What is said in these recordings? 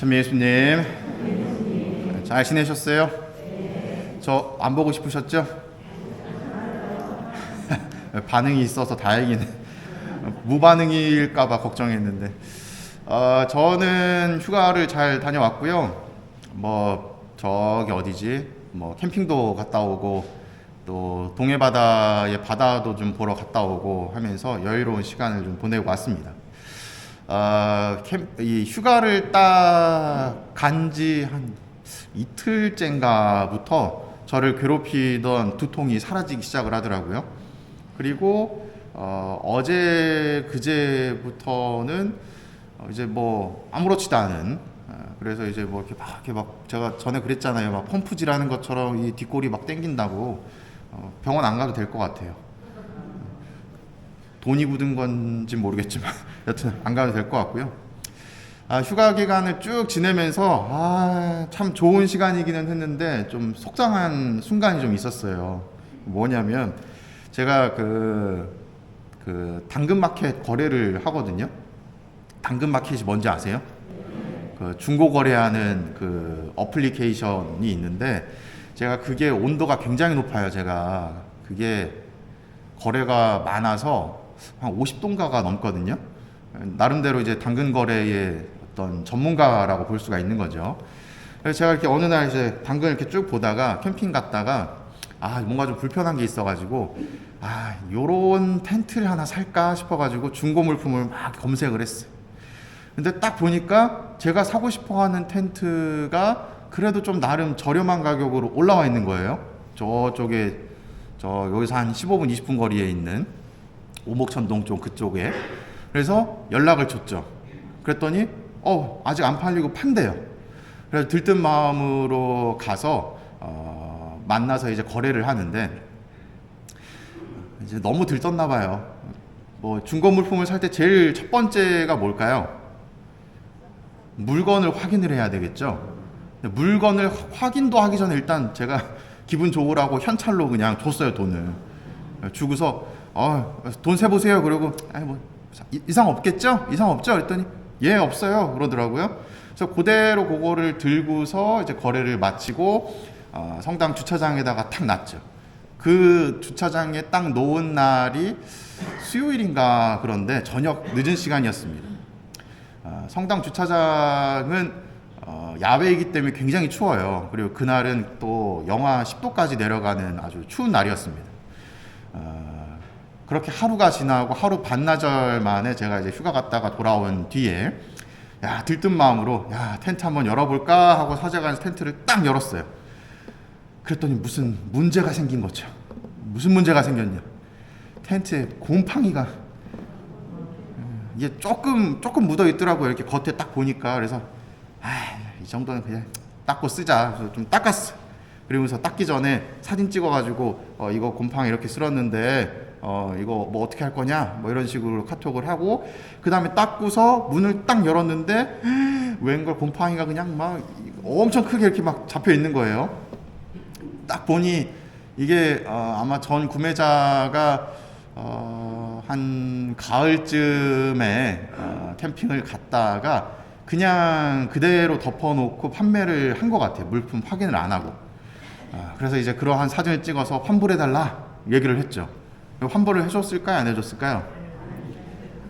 찬미 예수님, 잘 지내셨어요? 저 안 보고 싶으셨죠? 반응이 있어서 다행이네. 무반응일까봐 걱정했는데. 저는 휴가를 잘 다녀왔고요. 저기 어디지? 캠핑도 갔다 오고, 또 동해 바다의 바다도 좀 보러 갔다 오고 하면서 여유로운 시간을 좀 보내고 왔습니다. 이 휴가를 딱 간지 한 이틀째인가부터 저를 괴롭히던 두통이 사라지기 시작을 하더라고요. 그리고 어제 그제부터는 이제 아무렇지도 않은, 그래서 이제 이렇게 막 제가 전에 그랬잖아요. 막 펌프질하는 것처럼 이 뒷골이 막 땡긴다고. 병원 안 가도 될 것 같아요. 돈이 굳은 건지 모르겠지만 여튼 안 가도 될 것 같고요. 휴가 기간을 쭉 지내면서 참 좋은 시간이기는 했는데 좀 속상한 순간이 좀 있었어요. 뭐냐면 제가 그 당근마켓 거래를 하거든요. 당근마켓이 뭔지 아세요? 그 중고 거래하는 그 어플리케이션이 있는데, 제가 그게 온도가 굉장히 높아요. 제가 그게 거래가 많아서 한 50동가가 넘거든요. 나름대로 이제 당근 거래의 어떤 전문가라고 볼 수가 있는 거죠. 그래서 제가 이렇게 어느 날 이제 당근을 이렇게 쭉 보다가 캠핑 갔다가 뭔가 좀 불편한 게 있어가지고 요런 텐트를 하나 살까 싶어가지고 중고 물품을 막 검색을 했어요. 근데 딱 보니까 제가 사고 싶어하는 텐트가 그래도 좀 나름 저렴한 가격으로 올라와 있는 거예요. 저쪽에 여기서 한 15분 20분 거리에 있는 오목천동 쪽 그쪽에. 그래서 연락을 줬죠. 그랬더니 아직 안 팔리고 판대요. 그래서 들뜬 마음으로 가서 만나서 이제 거래를 하는데, 이제 너무 들떴나 봐요. 중고 물품을 살 때 제일 첫 번째가 뭘까요? 물건을 확인을 해야 되겠죠. 물건을 확인도 하기 전에 일단 제가 기분 좋으라고 현찰로 그냥 줬어요. 돈을 주고서 돈 세보세요. 그러고 이상 없겠죠? 이상 없죠? 그랬더니 예, 없어요 그러더라고요. 그래서 그대로 그거를 들고서 이제 거래를 마치고 성당 주차장에다가 탁 놨죠. 그 주차장에 딱 놓은 날이 수요일인가, 그런데 저녁 늦은 시간이었습니다. 성당 주차장은 야외이기 때문에 굉장히 추워요. 그리고 그날은 또 영하 10도까지 내려가는 아주 추운 날이었습니다. 그렇게 하루가 지나고 하루 반나절 만에 제가 이제 휴가 갔다가 돌아온 뒤에 들뜬 마음으로 텐트 한번 열어볼까 하고 사제관에서 텐트를 딱 열었어요. 그랬더니 무슨 문제가 생긴 거죠. 무슨 문제가 생겼냐? 텐트에 곰팡이가 이게 조금 묻어 있더라고요. 이렇게 겉에 딱 보니까. 그래서 이 정도는 그냥 닦고 쓰자. 그래서 좀 닦았어. 그러면서 닦기 전에 사진 찍어가지고 이거 곰팡이 이렇게 쓸었는데 이거 어떻게 할 거냐? 이런 식으로 카톡을 하고, 그 다음에 닦고서 문을 딱 열었는데 웬걸 곰팡이가 그냥 막 엄청 크게 이렇게 막 잡혀 있는 거예요. 딱 보니 이게 아마 전 구매자가 한 가을쯤에 캠핑을 갔다가 그냥 그대로 덮어놓고 판매를 한 것 같아요. 물품 확인을 안 하고. 그래서 이제 그러한 사진을 찍어서 환불해달라 얘기를 했죠. 환불을 해줬을까요? 안 해줬을까요?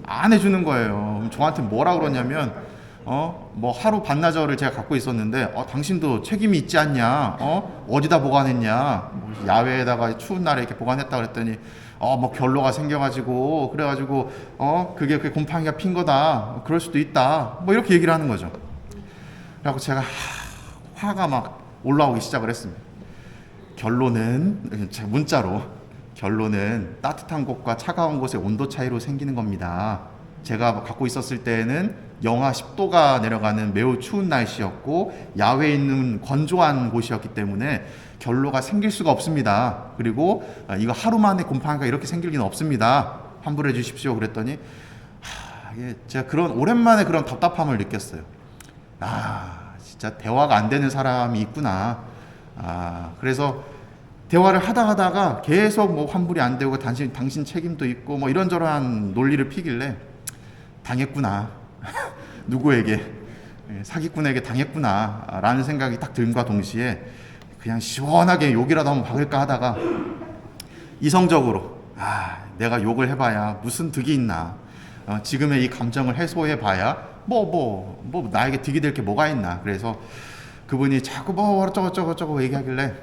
안 해주는 거예요. 저한테 뭐라 그러냐면 하루 반나절을 제가 갖고 있었는데 당신도 책임이 있지 않냐? 어디다 보관했냐? 야외에다가 추운 날에 이렇게 보관했다 그랬더니 결로가 생겨가지고 그래가지고 그게 곰팡이가 핀 거다. 그럴 수도 있다. 이렇게 얘기를 하는 거죠. 그래서 제가 화가 막 올라오기 시작을 했습니다. 결론은 문자로 따뜻한 곳과 차가운 곳의 온도 차이로 생기는 겁니다. 제가 갖고 있었을 때는 영하 10도가 내려가는 매우 추운 날씨였고 야외에 있는 건조한 곳이었기 때문에 결로가 생길 수가 없습니다. 그리고 이거 하루 만에 곰팡이가 이렇게 생길 리는 없습니다. 환불해 주십시오. 그랬더니 제가 오랜만에 그런 답답함을 느꼈어요. 진짜 대화가 안 되는 사람이 있구나. 그래서 대화를 하다가 계속 환불이 안 되고 당신 책임도 있고 이런저런 논리를 피길래 당했구나. 누구에게. 사기꾼에게 당했구나라는 생각이 딱 듦과 동시에 그냥 시원하게 욕이라도 한번 박을까 하다가 이성적으로 내가 욕을 해봐야 무슨 득이 있나, 지금의 이 감정을 해소해봐야 뭐 나에게 득이 될 게 뭐가 있나. 그래서 그분이 자꾸 뭐 어쩌고저쩌고 얘기하길래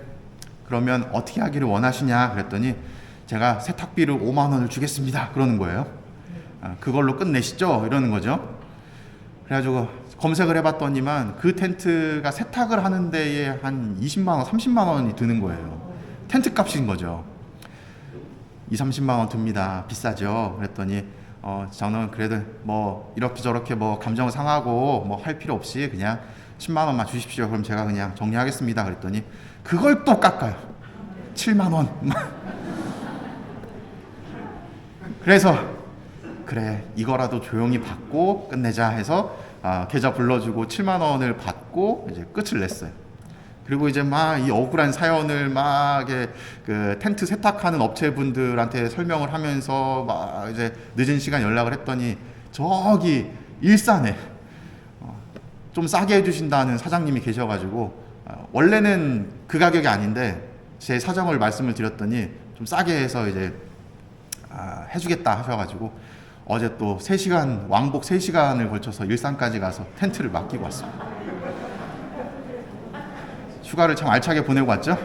그러면 어떻게 하기를 원하시냐 그랬더니 제가 세탁비를 5만 원을 주겠습니다 그러는 거예요. 그걸로 끝내시죠 이러는 거죠. 그래가지고 검색을 해봤더니만 그 텐트가 세탁을 하는 데에 한 20만 원 30만 원이 드는 거예요. 텐트 값인 거죠. 30만 원 듭니다. 비싸죠. 그랬더니 저는 그래도 뭐 이렇게 저렇게 뭐 감정을 상하고 뭐 할 필요 없이 그냥 10만 원만 주십시오. 그럼 제가 그냥 정리하겠습니다. 그랬더니 그걸 또 깎아요. 7만 원. 그래서 그래 이거라도 조용히 받고 끝내자 해서 계좌 불러주고 7만 원을 받고 이제 끝을 냈어요. 그리고 이제 막 이 억울한 사연을 막 그 텐트 세탁하는 업체분들한테 설명을 하면서 막 이제 늦은 시간 연락을 했더니 저기 일산에 좀 싸게 해주신다는 사장님이 계셔가지고 원래는 그 가격이 아닌데 제 사정을 말씀을 드렸더니 좀 싸게 해서 이제 해주겠다 하셔가지고 어제 또 3시간 왕복 3시간을 걸쳐서 일산까지 가서 텐트를 맡기고 왔습니다. 휴가를 참 알차게 보내고 왔죠?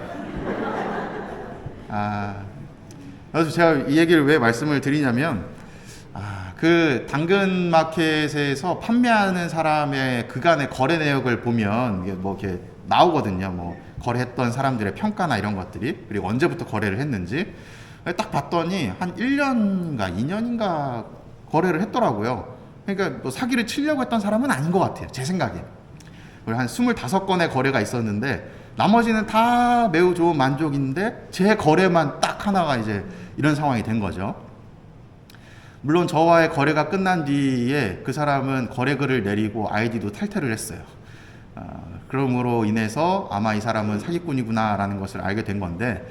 그래서 제가 이 얘기를 왜 말씀을 드리냐면 그 당근 마켓에서 판매하는 사람의 그간의 거래 내역을 보면 이게 뭐 이렇게 나오거든요. 뭐 거래했던 사람들의 평가나 이런 것들이, 그리고 언제부터 거래를 했는지 딱 봤더니 한 1년인가 2년인가 거래를 했더라고요. 그러니까 뭐 사기를 치려고 했던 사람은 아닌 것 같아요. 제 생각에. 그리고 한 25건의 거래가 있었는데 나머지는 다 매우 좋은 만족인데 제 거래만 딱 하나가 이제 이런 상황이 된 거죠. 물론 저와의 거래가 끝난 뒤에 그 사람은 거래글을 내리고 아이디도 탈퇴를 했어요. 그러므로 인해서 아마 이 사람은 사기꾼이구나 라는 것을 알게 된 건데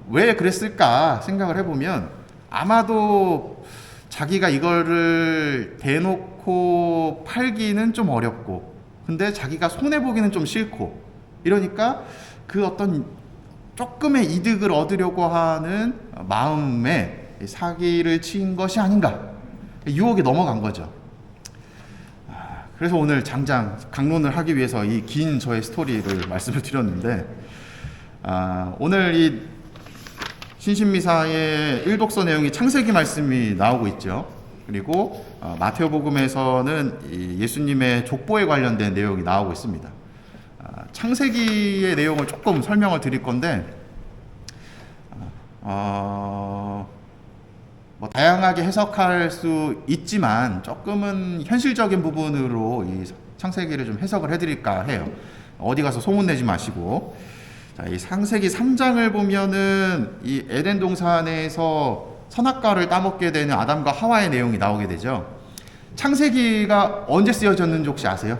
왜 그랬을까 생각을 해보면 아마도 자기가 이거를 대놓고 팔기는 좀 어렵고 근데 자기가 손해보기는 좀 싫고 이러니까 그 어떤 조금의 이득을 얻으려고 하는 마음에 사기를 친 것이 아닌가, 유혹에 넘어간 거죠. 그래서 오늘 장장 강론을 하기 위해서 이 긴 저의 스토리를 말씀을 드렸는데 오늘 이 신신미사의 1독서 내용이 창세기 말씀이 나오고 있죠. 그리고 마태오복음에서는 예수님의 족보에 관련된 내용이 나오고 있습니다. 창세기의 내용을 조금 설명을 드릴 건데 뭐 다양하게 해석할 수 있지만 조금은 현실적인 부분으로 이 창세기를 좀 해석을 해드릴까 해요. 어디 가서 소문내지 마시고. 자, 이 창세기 3장을 보면은 이 에덴 동산에서 선악과를 따먹게 되는 아담과 하와의 내용이 나오게 되죠. 창세기가 언제 쓰여졌는지 혹시 아세요?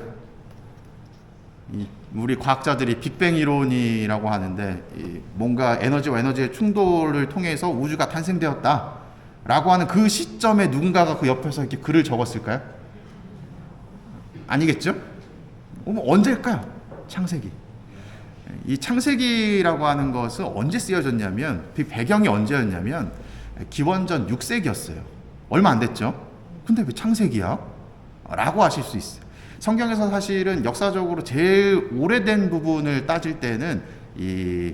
우리 과학자들이 빅뱅 이론이라고 하는데 뭔가 에너지와 에너지의 충돌을 통해서 우주가 탄생되었다 라고 하는 그 시점에 누군가가 그 옆에서 이렇게 글을 적었을까요? 아니겠죠? 언제일까요? 창세기. 이 창세기라고 하는 것은 언제 쓰여졌냐면, 그 배경이 언제였냐면 기원전 6세기였어요. 얼마 안 됐죠? 근데 왜 창세기야? 라고 하실 수 있어요. 성경에서 사실은 역사적으로 제일 오래된 부분을 따질 때는 이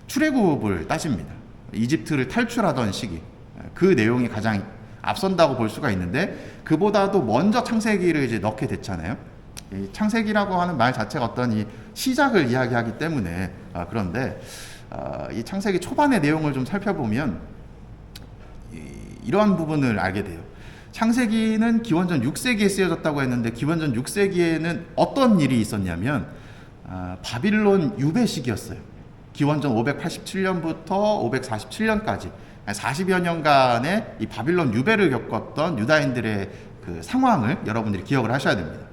출애굽을 따집니다. 이집트를 탈출하던 시기. 그 내용이 가장 앞선다고 볼 수가 있는데 그보다도 먼저 창세기를 이제 넣게 됐잖아요. 이 창세기라고 하는 말 자체가 어떤 이 시작을 이야기하기 때문에 그런데 이 창세기 초반의 내용을 좀 살펴보면 이러한 부분을 알게 돼요. 창세기는 기원전 6세기에 쓰여졌다고 했는데 기원전 6세기에는 어떤 일이 있었냐면 바빌론 유배 시기였어요. 기원전 587년부터 547년까지 40여 년간의 이 바빌론 유배를 겪었던 유다인들의 그 상황을 여러분들이 기억을 하셔야 됩니다.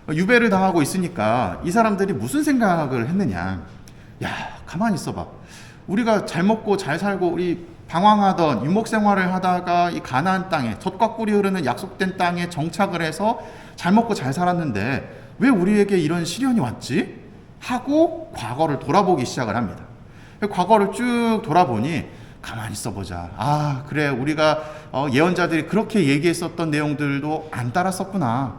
유배를 당하고 있으니까 이 사람들이 무슨 생각을 했느냐. 야, 가만히 있어봐. 우리가 잘 먹고 잘 살고 우리 방황하던 유목 생활을 하다가 이 가나안 땅에 젖과 꿀이 흐르는 약속된 땅에 정착을 해서 잘 먹고 잘 살았는데 왜 우리에게 이런 시련이 왔지? 하고 과거를 돌아보기 시작을 합니다. 과거를 쭉 돌아보니 가만히 있어보자. 아, 그래, 우리가 예언자들이 그렇게 얘기했었던 내용들도 안 따랐었구나.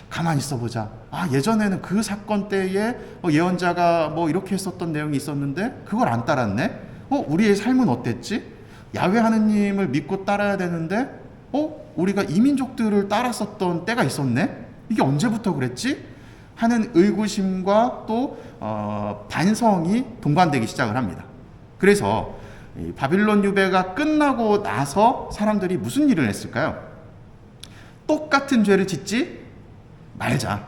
가만히 있어보자. 아, 예전에는 그 사건 때에 예언자가 뭐 이렇게 했었던 내용이 있었는데 그걸 안 따랐네. 우리의 삶은 어땠지? 야훼 하느님을 믿고 따라야 되는데 우리가 이민족들을 따랐었던 때가 있었네. 이게 언제부터 그랬지? 하는 의구심과 또 반성이 동반되기 시작을 합니다. 그래서 이 바빌론 유배가 끝나고 나서 사람들이 무슨 일을 했을까요? 똑같은 죄를 짓지 말자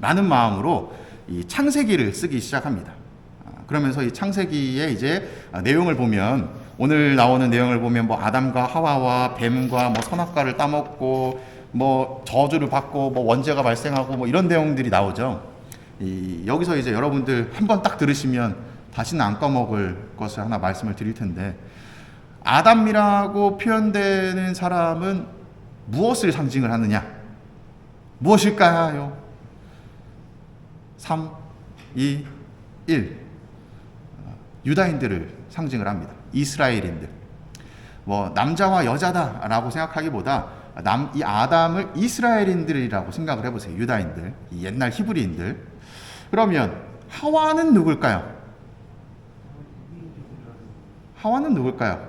라는 마음으로 이 창세기를 쓰기 시작합니다. 그러면서 이 창세기의 이제 내용을 보면, 오늘 나오는 내용을 보면 뭐 아담과 하와와 뱀과 뭐 선악과를 따먹고 뭐 저주를 받고 뭐 원죄가 발생하고 뭐 이런 내용들이 나오죠. 여기서 이제 여러분들 한번 딱 들으시면 다시는 안 까먹을 것을 하나 말씀을 드릴 텐데, 아담이라고 표현되는 사람은 무엇을 상징을 하느냐? 무엇일까요? 3, 2, 1. 유다인들을 상징을 합니다. 이스라엘인들. 뭐 남자와 여자다라고 생각하기보다 이 아담을 이스라엘인들이라고 생각을 해보세요. 유다인들, 이 옛날 히브리인들. 그러면 하와는 누굴까요? 하와는 누굴까요?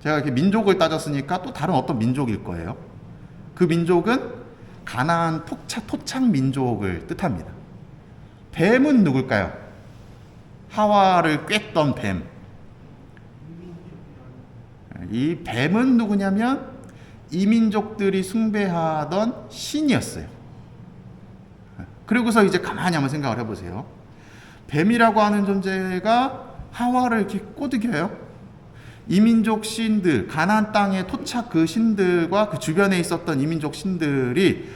제가 이렇게 민족을 따졌으니까 또 다른 어떤 민족일 거예요. 그 민족은 가나안 토착 민족을 뜻합니다. 뱀은 누굴까요? 하와를 꿰던 뱀. 이 뱀은 누구냐면 이민족들이 숭배하던 신이었어요. 그리고서 이제 가만히 한번 생각을 해보세요. 뱀이라고 하는 존재가 하와를 이렇게 꼬드겨요. 이민족 신들, 가나안 땅에 토착 그 신들과 그 주변에 있었던 이민족 신들이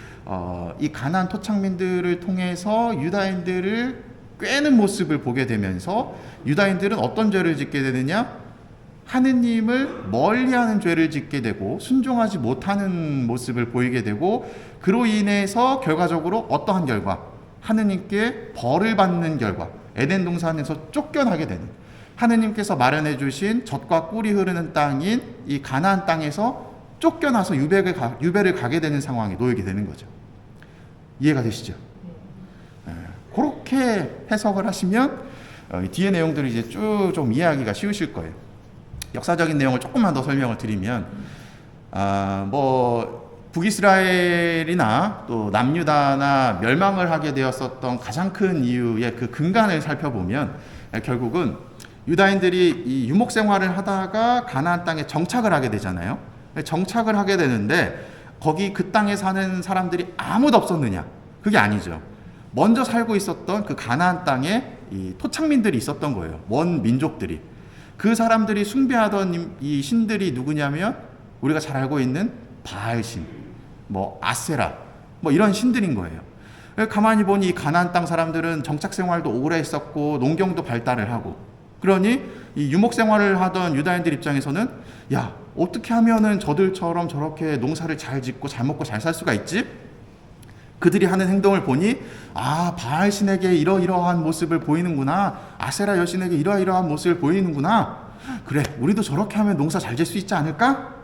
이 가나안 토착민들을 통해서 유다인들을 꿰는 모습을 보게 되면서 유다인들은 어떤 죄를 짓게 되느냐? 하느님을 멀리하는 죄를 짓게 되고 순종하지 못하는 모습을 보이게 되고, 그로 인해서 결과적으로 어떠한 결과? 하느님께 벌을 받는 결과, 에덴 동산에서 쫓겨나게 되는, 하느님께서 마련해 주신 젖과 꿀이 흐르는 땅인 이 가나안 땅에서 쫓겨나서 유배를 가게 되는 상황에 놓이게 되는 거죠. 이해가 되시죠? 그렇게 해석을 하시면 뒤에 내용들이 이제 쭉 좀 이해하기가 쉬우실 거예요. 역사적인 내용을 조금만 더 설명을 드리면, 뭐 북이스라엘이나 또 남유다나 멸망을 하게 되었었던 가장 큰 이유의 그 근간을 살펴보면, 결국은 유다인들이 이 유목 생활을 하다가 가나안 땅에 정착을 하게 되잖아요. 정착을 하게 되는데 거기 그 땅에 사는 사람들이 아무도 없었느냐? 그게 아니죠. 먼저 살고 있었던 그 가나안 땅에 이 토착민들이 있었던 거예요. 원 민족들이. 그 사람들이 숭배하던 이 신들이 누구냐면 우리가 잘 알고 있는 바알신, 뭐 아세라, 뭐 이런 신들인 거예요. 가만히 보니 이 가나안 땅 사람들은 정착 생활도 오래 했었고 농경도 발달을 하고, 그러니 이 유목 생활을 하던 유다인들 입장에서는 야, 어떻게 하면은 저들처럼 저렇게 농사를 잘 짓고 잘 먹고 잘 살 수가 있지? 그들이 하는 행동을 보니 바알 신에게 이러이러한 모습을 보이는구나, 아세라 여신에게 이러이러한 모습을 보이는구나, 그래 우리도 저렇게 하면 농사 잘 질 수 있지 않을까?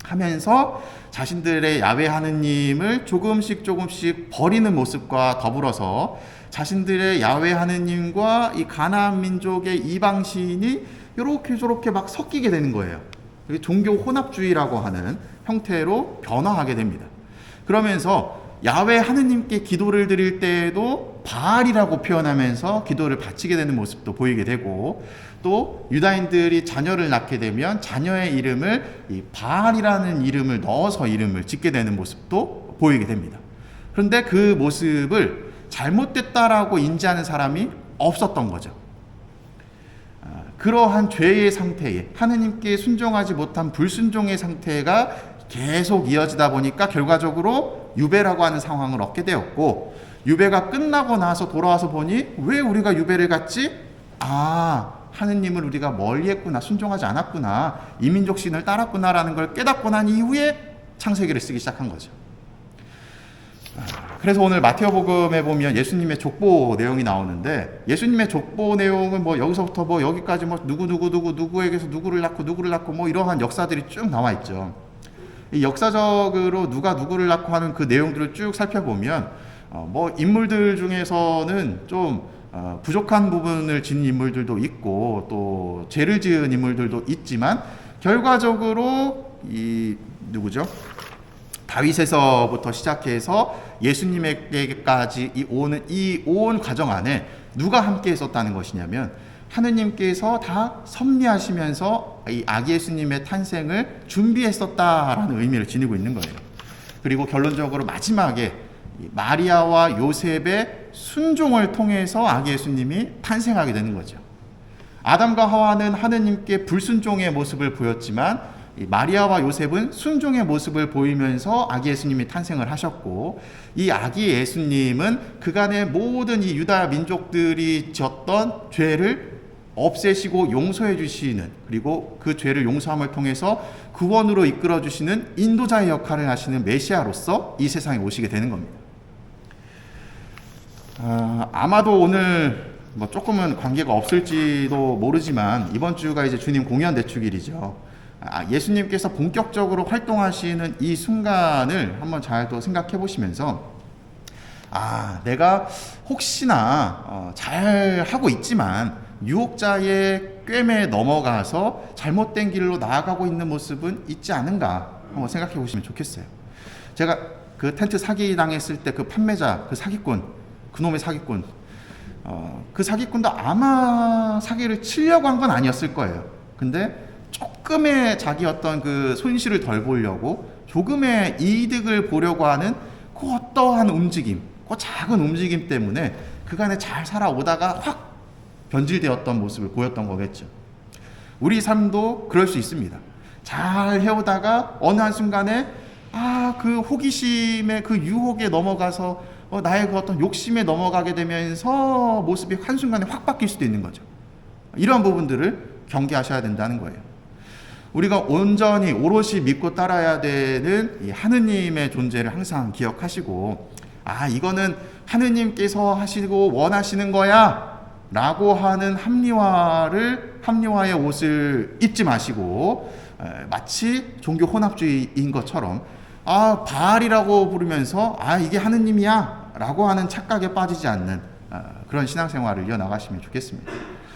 하면서 자신들의 야훼 하느님을 조금씩 버리는 모습과 더불어서 자신들의 야훼 하느님과 이 가나안 민족의 이방신이 요렇게 저렇게 막 섞이게 되는 거예요. 종교 혼합주의라고 하는 형태로 변화하게 됩니다. 그러면서 야훼 하느님께 기도를 드릴 때에도 바알이라고 표현하면서 기도를 바치게 되는 모습도 보이게 되고, 또 유다인들이 자녀를 낳게 되면 자녀의 이름을 이 바알이라는 이름을 넣어서 이름을 짓게 되는 모습도 보이게 됩니다. 그런데 그 모습을 잘못됐다라고 인지하는 사람이 없었던 거죠. 그러한 죄의 상태에, 하느님께 순종하지 못한 불순종의 상태가 계속 이어지다 보니까 결과적으로 유배라고 하는 상황을 얻게 되었고, 유배가 끝나고 나서 돌아와서 보니 왜 우리가 유배를 갔지? 하느님을 우리가 멀리했구나, 순종하지 않았구나, 이민족 신을 따랐구나라는 걸 깨닫고 난 이후에 창세기를 쓰기 시작한 거죠. 그래서 오늘 마태오복음에 보면 예수님의 족보 내용이 나오는데, 예수님의 족보 내용은 뭐 여기서부터 뭐 여기까지 뭐 누구에게서 누구를 낳고 뭐 이러한 역사들이 쭉 나와 있죠. 이 역사적으로 누가 누구를 낳고 하는 그 내용들을 쭉 살펴보면 뭐 인물들 중에서는 좀 부족한 부분을 지닌 인물들도 있고 또 죄를 지은 인물들도 있지만, 결과적으로 이 누구죠? 다윗에서부터 시작해서 예수님에게까지 이 온 과정 안에 누가 함께 있었다는 것이냐면, 하느님께서 다 섭리하시면서 이 아기 예수님의 탄생을 준비했었다라는 의미를 지니고 있는 거예요. 그리고 결론적으로 마지막에 마리아와 요셉의 순종을 통해서 아기 예수님이 탄생하게 되는 거죠. 아담과 하와는 하느님께 불순종의 모습을 보였지만, 마리아와 요셉은 순종의 모습을 보이면서 아기 예수님이 탄생을 하셨고, 이 아기 예수님은 그간의 모든 이 유다 민족들이 지었던 죄를 없애시고 용서해 주시는, 그리고 그 죄를 용서함을 통해서 구원으로 이끌어 주시는 인도자의 역할을 하시는 메시아로서 이 세상에 오시게 되는 겁니다. 아마도 오늘 뭐 조금은 관계가 없을지도 모르지만, 이번 주가 이제 주님 공연 대축일이죠. 예수님께서 본격적으로 활동하시는 이 순간을 한번 잘 또 생각해 보시면서, 내가 혹시나 잘 하고 있지만 유혹자의 꿰매에 넘어가서 잘못된 길로 나아가고 있는 모습은 있지 않은가 한번 생각해 보시면 좋겠어요. 제가 그 텐트 사기 당했을 때 그 판매자, 그 사기꾼, 그놈의 사기꾼, 그 사기꾼도 아마 사기를 치려고 한 건 아니었을 거예요. 근데 조금의 자기 어떤 그 손실을 덜 보려고 조금의 이득을 보려고 하는 그 어떠한 움직임, 그 작은 움직임 때문에 그간에 잘 살아오다가 확 변질되었던 모습을 보였던 거겠죠. 우리 삶도 그럴 수 있습니다. 잘 해오다가 어느 한순간에 그 호기심의 그 유혹에 넘어가서 나의 그 어떤 욕심에 넘어가게 되면서 모습이 한순간에 확 바뀔 수도 있는 거죠. 이런 부분들을 경계하셔야 된다는 거예요. 우리가 온전히 오롯이 믿고 따라야 되는 이 하느님의 존재를 항상 기억하시고, 이거는 하느님께서 하시고 원하시는 거야 라고 하는 합리화의 옷을 입지 마시고, 마치 종교 혼합주의인 것처럼 바알이라고 부르면서 이게 하느님이야 라고 하는 착각에 빠지지 않는 그런 신앙생활을 이어나가시면 좋겠습니다.